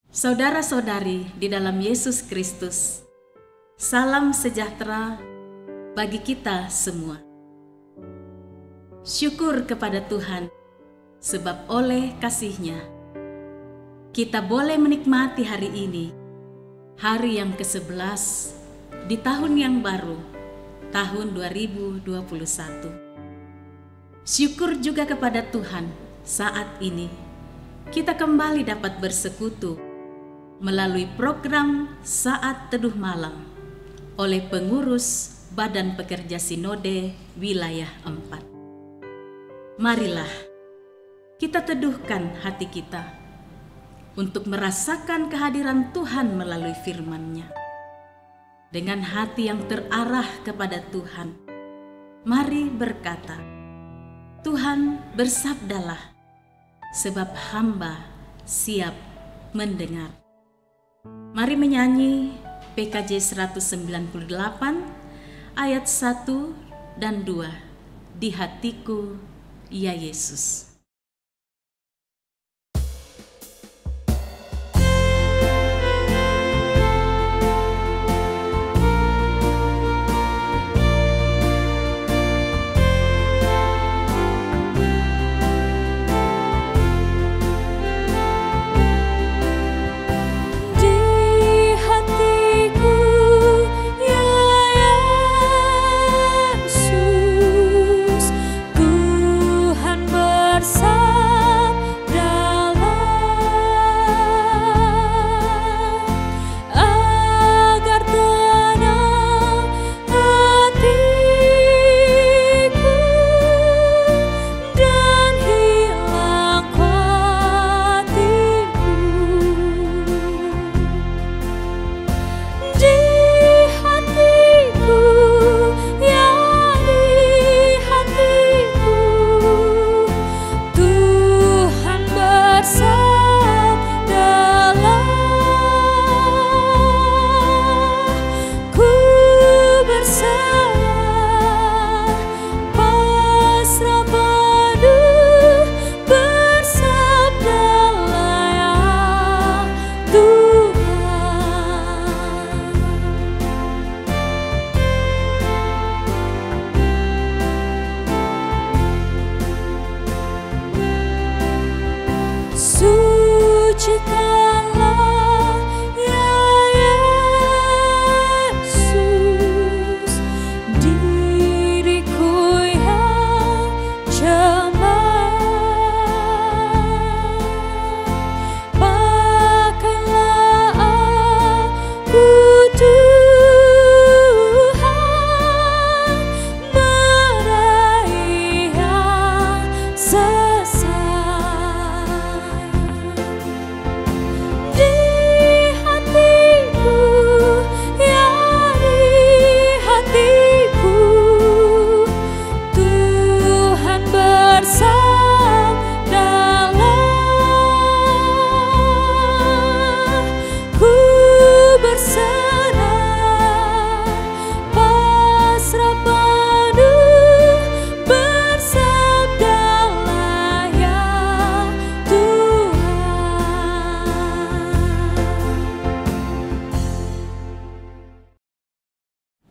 Saudara-saudari di dalam Yesus Kristus, salam sejahtera bagi kita semua. Syukur kepada Tuhan, sebab oleh kasih-Nya, kita boleh menikmati hari ini, hari yang ke-11 di tahun yang baru, tahun 2021. Syukur juga kepada Tuhan saat ini, kita kembali dapat bersekutu melalui program Saat Teduh Malam oleh pengurus Badan Pekerja Sinode Wilayah 4. Marilah kita teduhkan hati kita untuk merasakan kehadiran Tuhan melalui firman-Nya. Dengan hati yang terarah kepada Tuhan, mari berkata, Tuhan bersabdalah, sebab hamba siap mendengar. Mari menyanyi PKJ 198 ayat 1 dan 2, di hatiku ya Yesus.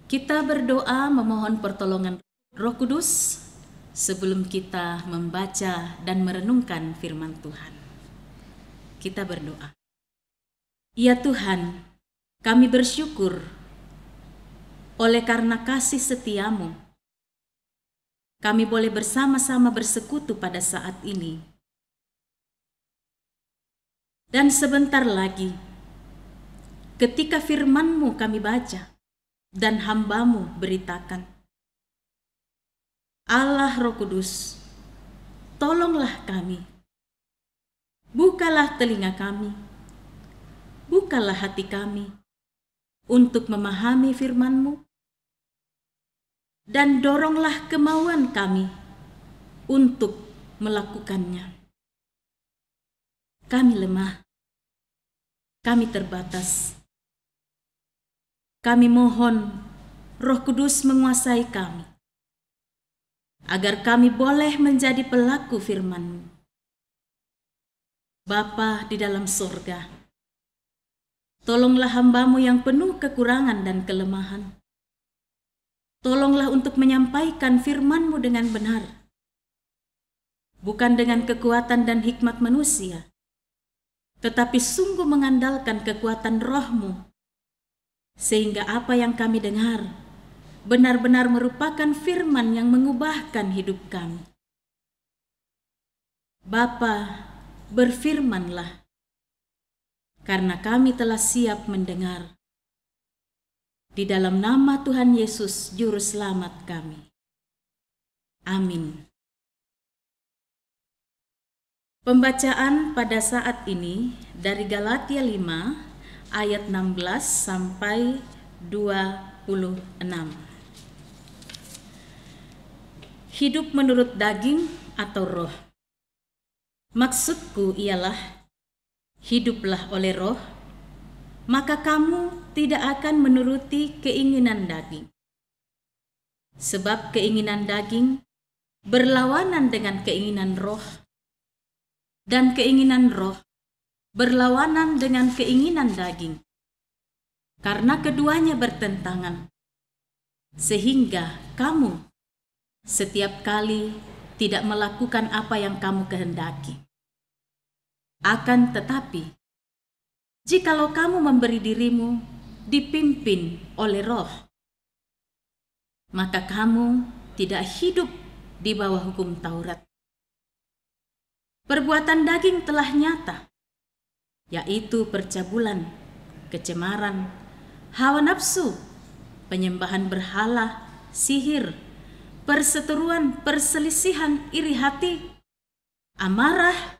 Kita berdoa memohon pertolongan Roh Kudus sebelum kita membaca dan merenungkan firman Tuhan. Kita berdoa. Ya Tuhan, kami bersyukur oleh karena kasih setia-Mu. Kami boleh bersama-sama bersekutu pada saat ini. Dan sebentar lagi, ketika firman-Mu kami baca, dan hamba-Mu beritakan. Allah Roh Kudus, tolonglah kami. Bukalah telinga kami, bukalah hati kami untuk memahami firman-Mu, dan doronglah kemauan kami untuk melakukannya. Kami lemah, kami terbatas. Kami mohon Roh Kudus menguasai kami, agar kami boleh menjadi pelaku firman-Mu. Bapa di dalam surga, Tolonglah hamba-Mu yang penuh kekurangan dan kelemahan. Tolonglah untuk menyampaikan firman-Mu dengan benar, bukan dengan kekuatan dan hikmat manusia, tetapi sungguh mengandalkan kekuatan Roh-Mu, sehingga apa yang kami dengar benar-benar merupakan firman yang mengubahkan hidup kami. Bapa, berfirmanlah, karena kami telah siap mendengar. Di dalam nama Tuhan Yesus, Juru Selamat kami. Amin. Pembacaan pada saat ini dari Galatia 5 ayat 16 sampai 26. Hidup menurut daging atau roh. Maksudku ialah, hiduplah oleh roh, maka kamu tidak akan menuruti keinginan daging. Sebab keinginan daging berlawanan dengan keinginan roh, dan keinginan roh berlawanan dengan keinginan daging. Karena keduanya bertentangan, sehingga kamu setiap kali tidak melakukan apa yang kamu kehendaki. Akan tetapi, jikalau kamu memberi dirimu dipimpin oleh roh, maka kamu tidak hidup di bawah hukum Taurat. Perbuatan daging telah nyata, yaitu percabulan, kecemaran, hawa nafsu, penyembahan berhala, sihir, perseteruan, perselisihan, iri hati, amarah,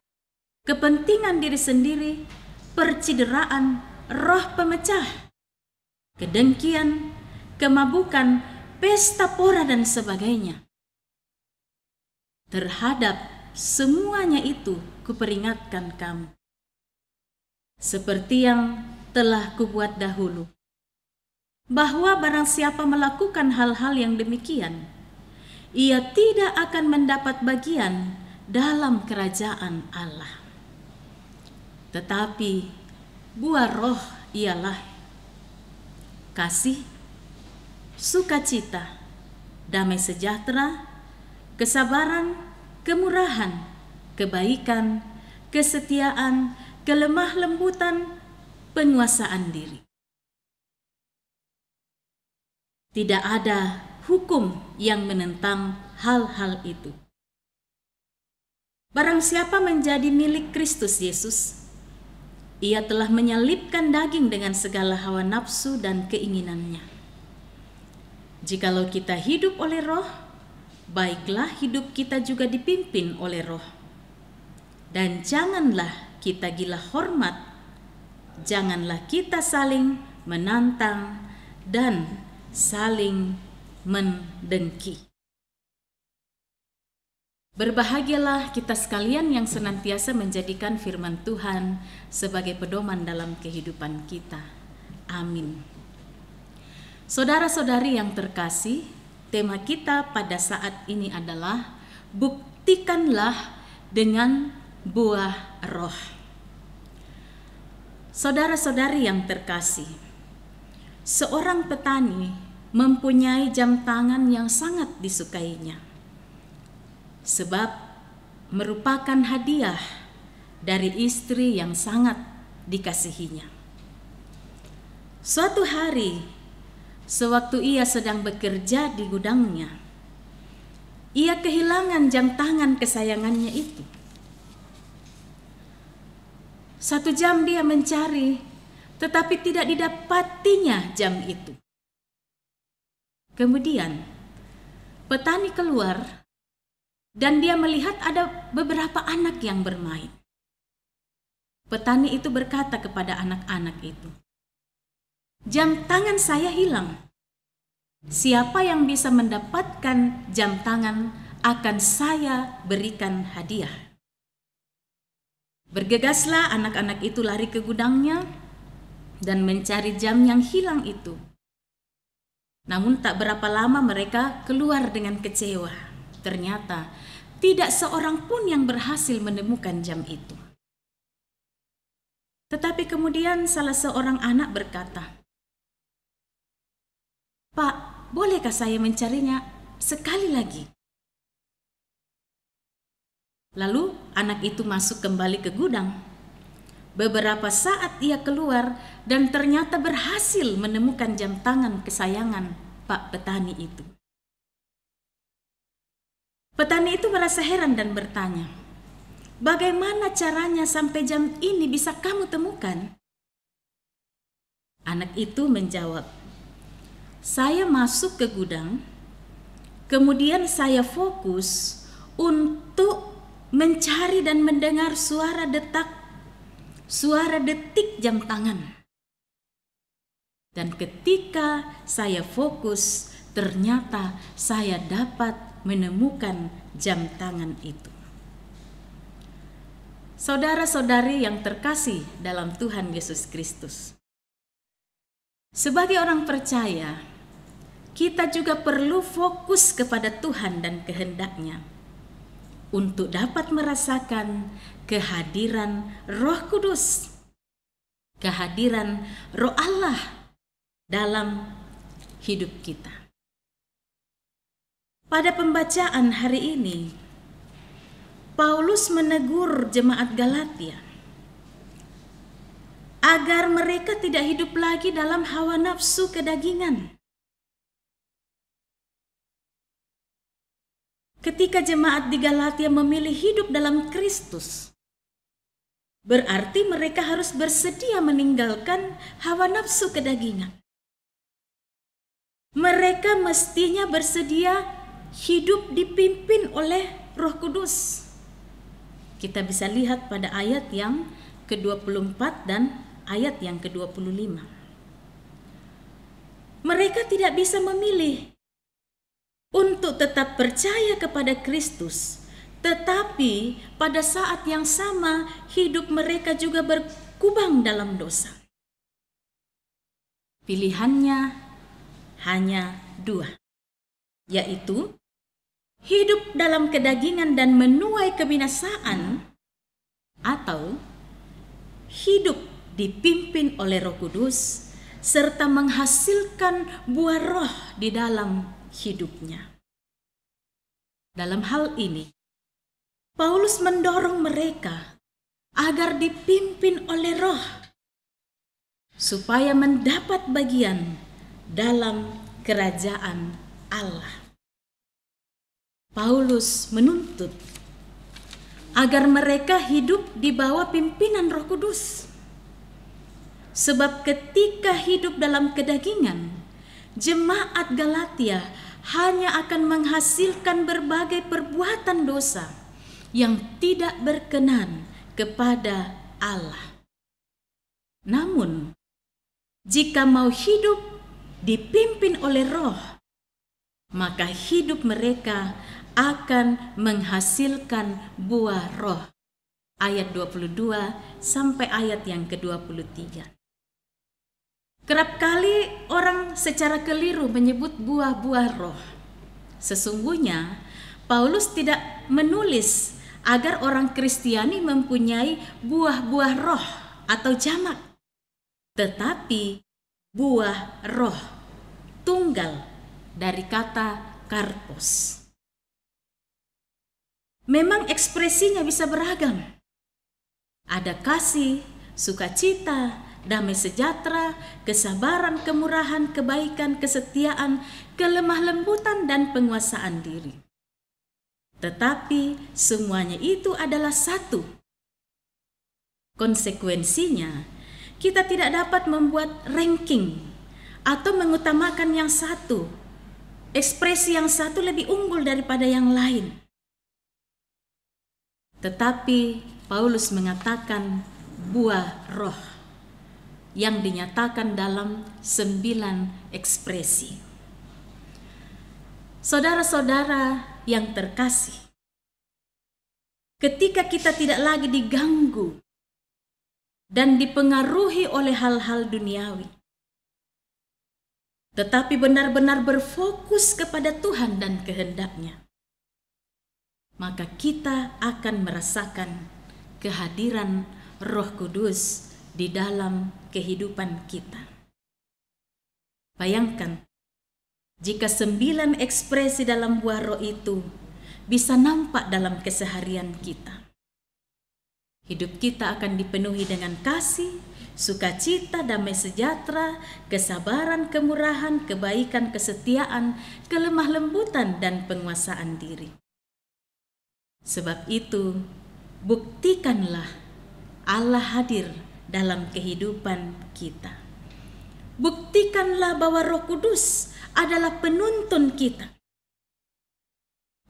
kepentingan diri sendiri, percideraan, roh pemecah, kedengkian, kemabukan, pesta pora dan sebagainya. Terhadap semuanya itu kuperingatkan kamu, seperti yang telah kubuat dahulu, bahwa barang siapa melakukan hal-hal yang demikian, ia tidak akan mendapat bagian dalam kerajaan Allah. Tetapi buah roh ialah kasih, sukacita, damai sejahtera, kesabaran, kemurahan, kebaikan, kesetiaan, kelemah lembutan, penguasaan diri. Tidak ada hukum yang menentang hal-hal itu. Barang siapa menjadi milik Kristus Yesus, ia telah menyalibkan daging dengan segala hawa nafsu dan keinginannya. Jikalau kita hidup oleh roh, baiklah hidup kita juga dipimpin oleh roh. Dan janganlah kita gila hormat, janganlah kita saling menantang dan saling mendengki. Berbahagialah kita sekalian yang senantiasa menjadikan firman Tuhan sebagai pedoman dalam kehidupan kita. Amin. Saudara-saudari yang terkasih, tema kita pada saat ini adalah buktikanlah dengan buah roh. Saudara-saudari yang terkasih, seorang petani mempunyai jam tangan yang sangat disukainya, sebab merupakan hadiah dari istri yang sangat dikasihinya. Suatu hari, sewaktu ia sedang bekerja di gudangnya, ia kehilangan jam tangan kesayangannya itu. 1 jam dia mencari, tetapi tidak didapatinya jam itu. Kemudian, petani keluar dan dia melihat ada beberapa anak yang bermain. Petani itu berkata kepada anak-anak itu, "Jam tangan saya hilang. Siapa yang bisa mendapatkan jam tangan akan saya berikan hadiah." Bergegaslah anak-anak itu lari ke gudangnya dan mencari jam yang hilang itu. Namun tak berapa lama mereka keluar dengan kecewa. Ternyata tidak seorang pun yang berhasil menemukan jam itu. Tetapi kemudian salah seorang anak berkata, "Pak, bolehkah saya mencarinya sekali lagi?" Lalu anak itu masuk kembali ke gudang. Beberapa saat ia keluar dan ternyata berhasil menemukan jam tangan kesayangan Pak petani itu. Petani itu merasa heran dan bertanya, "Bagaimana caranya sampai jam ini bisa kamu temukan?" Anak itu menjawab, "Saya masuk ke gudang, kemudian saya fokus untuk mencari dan mendengar suara detik jam tangan. Dan ketika saya fokus, ternyata saya dapat menemukan jam tangan itu." Saudara-saudari yang terkasih dalam Tuhan Yesus Kristus, sebagai orang percaya, kita juga perlu fokus kepada Tuhan dan kehendak-Nya untuk dapat merasakan kehadiran Roh Kudus, kehadiran Roh Allah dalam hidup kita. Pada pembacaan hari ini, Paulus menegur jemaat Galatia agar mereka tidak hidup lagi dalam hawa nafsu kedagingan. Ketika jemaat di Galatia memilih hidup dalam Kristus, berarti mereka harus bersedia meninggalkan hawa nafsu kedagingan. Mereka mestinya bersedia hidup dipimpin oleh Roh Kudus. Kita bisa lihat pada ayat yang ke-24 dan ayat yang ke-25. Mereka tidak bisa memilih untuk tetap percaya kepada Kristus, tetapi pada saat yang sama hidup mereka juga berkubang dalam dosa. Pilihannya hanya dua, yaitu hidup dalam kedagingan dan menuai kebinasaan, atau hidup dipimpin oleh Roh Kudus serta menghasilkan buah roh di dalam hidupnya. Dalam hal ini, Paulus mendorong mereka agar dipimpin oleh Roh supaya mendapat bagian dalam kerajaan Allah. Paulus menuntut agar mereka hidup di bawah pimpinan Roh Kudus. Sebab ketika hidup dalam kedagingan, jemaat Galatia hanya akan menghasilkan berbagai perbuatan dosa yang tidak berkenan kepada Allah. Namun, jika mau hidup dipimpin oleh Roh, maka hidup mereka akan menghasilkan buah roh. Ayat 22 sampai ayat yang ke-23. Kerap kali orang secara keliru menyebut buah-buah roh. Sesungguhnya Paulus tidak menulis agar orang Kristiani mempunyai buah-buah roh atau jamak, tetapi buah roh tunggal dari kata karpos. Memang ekspresinya bisa beragam. Ada kasih, sukacita, damai sejahtera, kesabaran, kemurahan, kebaikan, kesetiaan, kelemah lembutan, dan penguasaan diri. Tetapi semuanya itu adalah satu. Konsekuensinya, kita tidak dapat membuat ranking atau mengutamakan yang satu. Ekspresi yang satu lebih unggul daripada yang lain. Tetapi Paulus mengatakan buah roh yang dinyatakan dalam 9 ekspresi. Saudara-saudara yang terkasih, ketika kita tidak lagi diganggu dan dipengaruhi oleh hal-hal duniawi, tetapi benar-benar berfokus kepada Tuhan dan kehendak-Nya, maka kita akan merasakan kehadiran Roh Kudus di dalam kehidupan kita. Bayangkan, jika 9 ekspresi dalam buah roh itu bisa nampak dalam keseharian kita. Hidup kita akan dipenuhi dengan kasih, sukacita, damai sejahtera, kesabaran, kemurahan, kebaikan, kesetiaan, kelemah lembutan, dan penguasaan diri. Sebab itu, buktikanlah Allah hadir dalam kehidupan kita. Buktikanlah bahwa Roh Kudus adalah penuntun kita.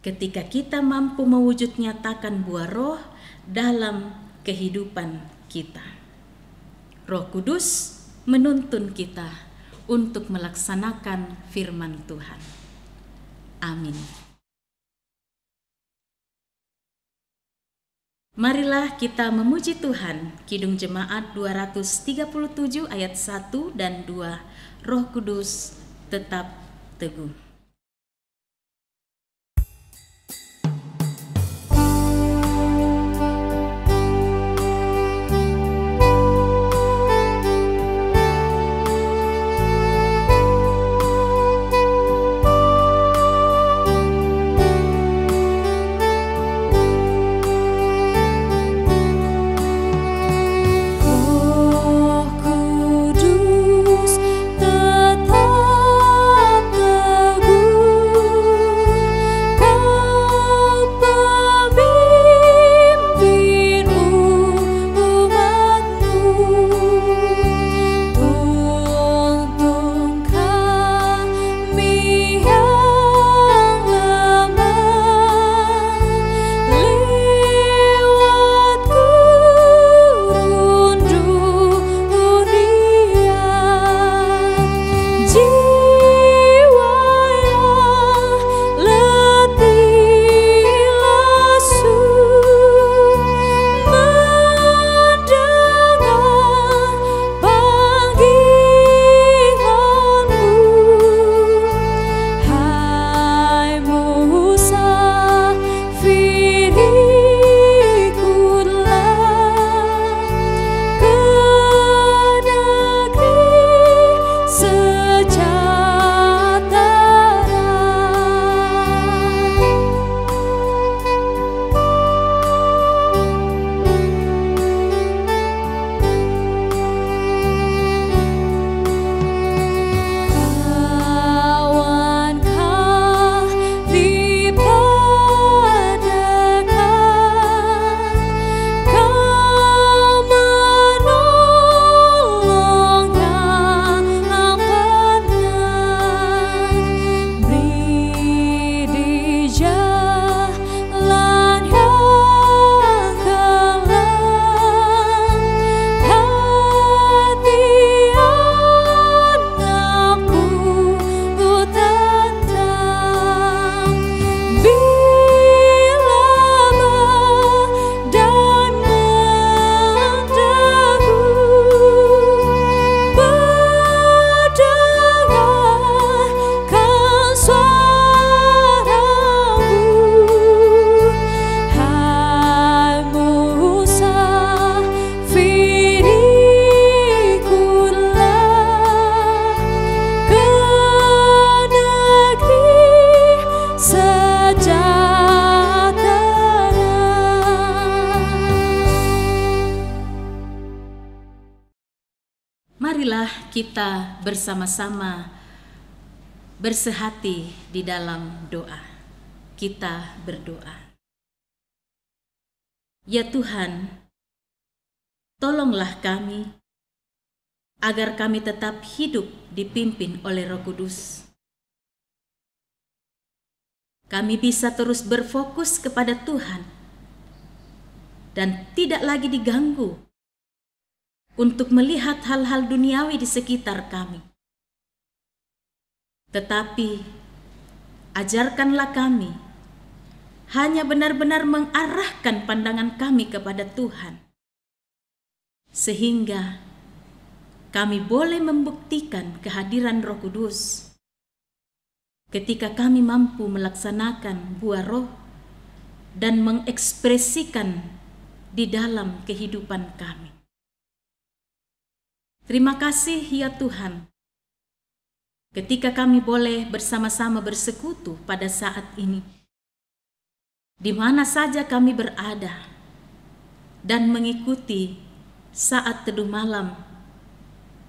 Ketika kita mampu mewujud nyatakan buah roh dalam kehidupan kita. Roh Kudus menuntun kita untuk melaksanakan firman Tuhan. Amin. Marilah kita memuji Tuhan. Kidung Jemaat 237 ayat 1 dan 2. Roh Kudus tetap teguh. Marilah kita bersama-sama bersehati di dalam doa. Kita berdoa. Ya Tuhan, tolonglah kami agar kami tetap hidup dipimpin oleh Roh Kudus. Kami bisa terus berfokus kepada Tuhan dan tidak lagi diganggu untuk melihat hal-hal duniawi di sekitar kami. Tetapi ajarkanlah kami hanya benar-benar mengarahkan pandangan kami kepada Tuhan, sehingga kami boleh membuktikan kehadiran Roh Kudus ketika kami mampu melaksanakan buah roh dan mengekspresikan di dalam kehidupan kami. Terima kasih ya Tuhan, ketika kami boleh bersama-sama bersekutu pada saat ini, di mana saja kami berada, dan mengikuti saat teduh malam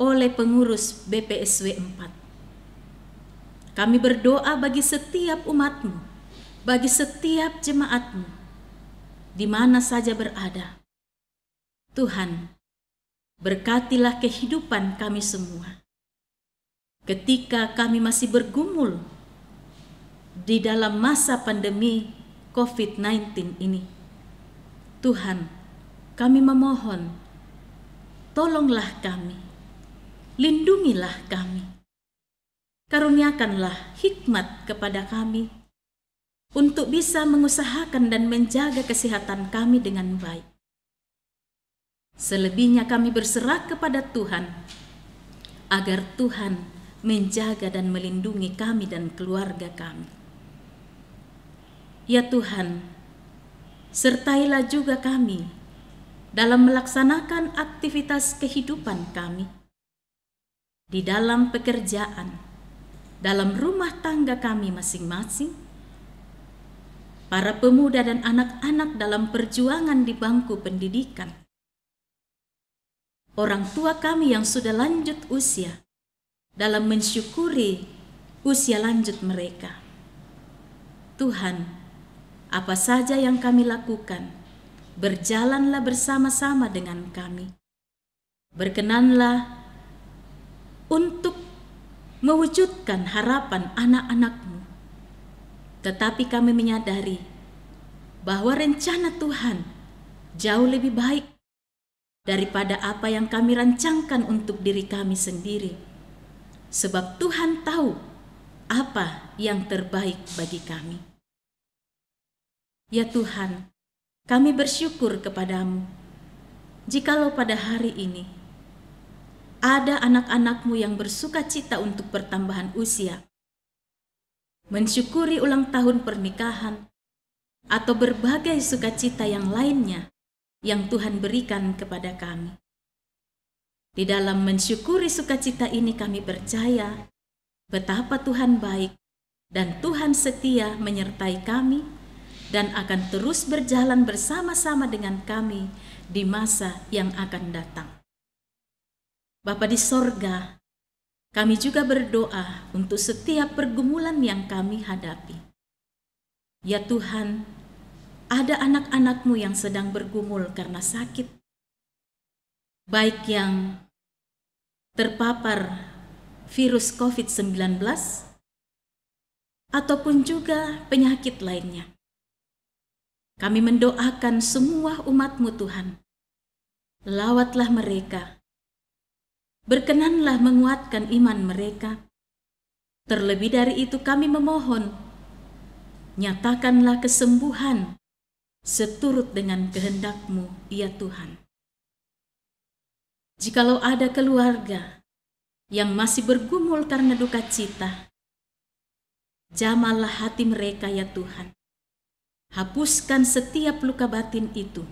oleh pengurus BPSW 4. Kami berdoa bagi setiap umat-Mu, bagi setiap jemaat-Mu, di mana saja berada. Tuhan, berkatilah kehidupan kami semua. Ketika kami masih bergumul di dalam masa pandemi COVID-19 ini, Tuhan, kami memohon, tolonglah kami, lindungilah kami, karuniakanlah hikmat kepada kami untuk bisa mengusahakan dan menjaga kesehatan kami dengan baik. Selebihnya kami berserah kepada Tuhan, agar Tuhan menjaga dan melindungi kami dan keluarga kami. Ya Tuhan, sertailah juga kami dalam melaksanakan aktivitas kehidupan kami, di dalam pekerjaan, dalam rumah tangga kami masing-masing, para pemuda dan anak-anak dalam perjuangan di bangku pendidikan, orang tua kami yang sudah lanjut usia dalam mensyukuri usia lanjut mereka. Tuhan, apa saja yang kami lakukan, berjalanlah bersama-sama dengan kami. Berkenanlah untuk mewujudkan harapan anak-anak-Mu. Tetapi kami menyadari bahwa rencana Tuhan jauh lebih baik daripada apa yang kami rancangkan untuk diri kami sendiri. Sebab Tuhan tahu apa yang terbaik bagi kami. Ya Tuhan, kami bersyukur kepada-Mu, jikalau pada hari ini ada anak-anak-Mu yang bersuka cita untuk pertambahan usia, mensyukuri ulang tahun pernikahan, atau berbagai sukacita yang lainnya yang Tuhan berikan kepada kami. Di dalam mensyukuri sukacita ini kami percaya betapa Tuhan baik dan Tuhan setia menyertai kami dan akan terus berjalan bersama-sama dengan kami di masa yang akan datang. Bapa di sorga, kami juga berdoa untuk setiap pergumulan yang kami hadapi. Ya Tuhan, ada anak-anak-Mu yang sedang bergumul karena sakit, baik yang terpapar virus COVID-19 ataupun juga penyakit lainnya. Kami mendoakan semua umat-Mu Tuhan, lawatlah mereka, berkenanlah menguatkan iman mereka. Terlebih dari itu kami memohon, nyatakanlah kesembuhan seturut dengan kehendak-Mu, ya Tuhan. Jikalau ada keluarga yang masih bergumul karena duka cita, jamahlah hati mereka ya Tuhan. Hapuskan setiap luka batin itu,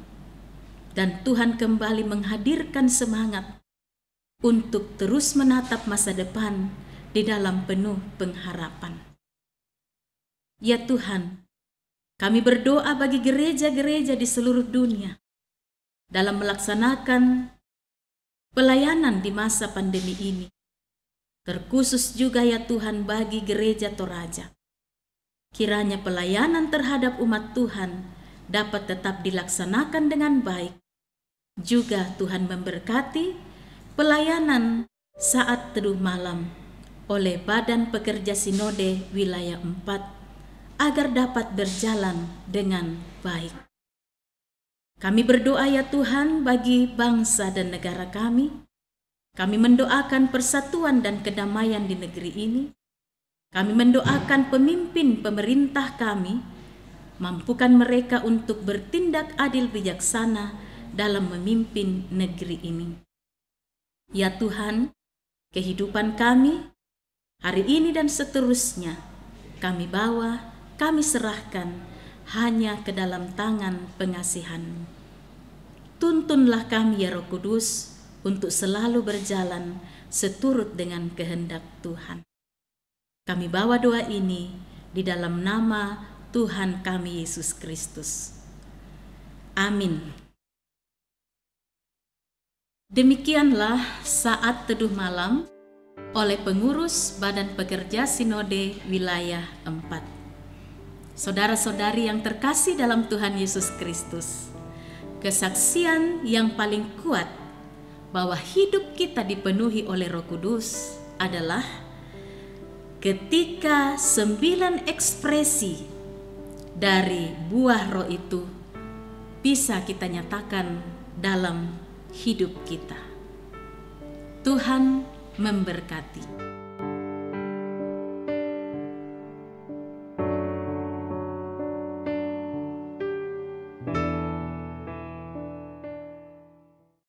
dan Tuhan kembali menghadirkan semangat untuk terus menatap masa depan di dalam penuh pengharapan. Ya Tuhan, kami berdoa bagi gereja-gereja di seluruh dunia dalam melaksanakan pelayanan di masa pandemi ini. Terkhusus juga ya Tuhan bagi gereja Toraja. Kiranya pelayanan terhadap umat Tuhan dapat tetap dilaksanakan dengan baik. Juga Tuhan memberkati pelayanan saat teduh malam oleh Badan Pekerja Sinode Wilayah 4 agar dapat berjalan dengan baik. Kami berdoa ya Tuhan bagi bangsa dan negara kami. Kami mendoakan persatuan dan kedamaian di negeri ini. Kami mendoakan pemimpin pemerintah kami, mampukan mereka untuk bertindak adil bijaksana dalam memimpin negeri ini. Ya Tuhan, kehidupan kami hari ini dan seterusnya kami bawa, kami serahkan hanya ke dalam tangan pengasihan-Mu. Tuntunlah kami ya Roh Kudus untuk selalu berjalan seturut dengan kehendak Tuhan. Kami bawa doa ini di dalam nama Tuhan kami Yesus Kristus. Amin. Demikianlah saat teduh malam oleh pengurus Badan Pekerja Sinode Wilayah 4. Saudara-saudari yang terkasih dalam Tuhan Yesus Kristus, kesaksian yang paling kuat bahwa hidup kita dipenuhi oleh Roh Kudus adalah ketika 9 ekspresi dari buah roh itu bisa kita nyatakan dalam hidup kita. Tuhan memberkati.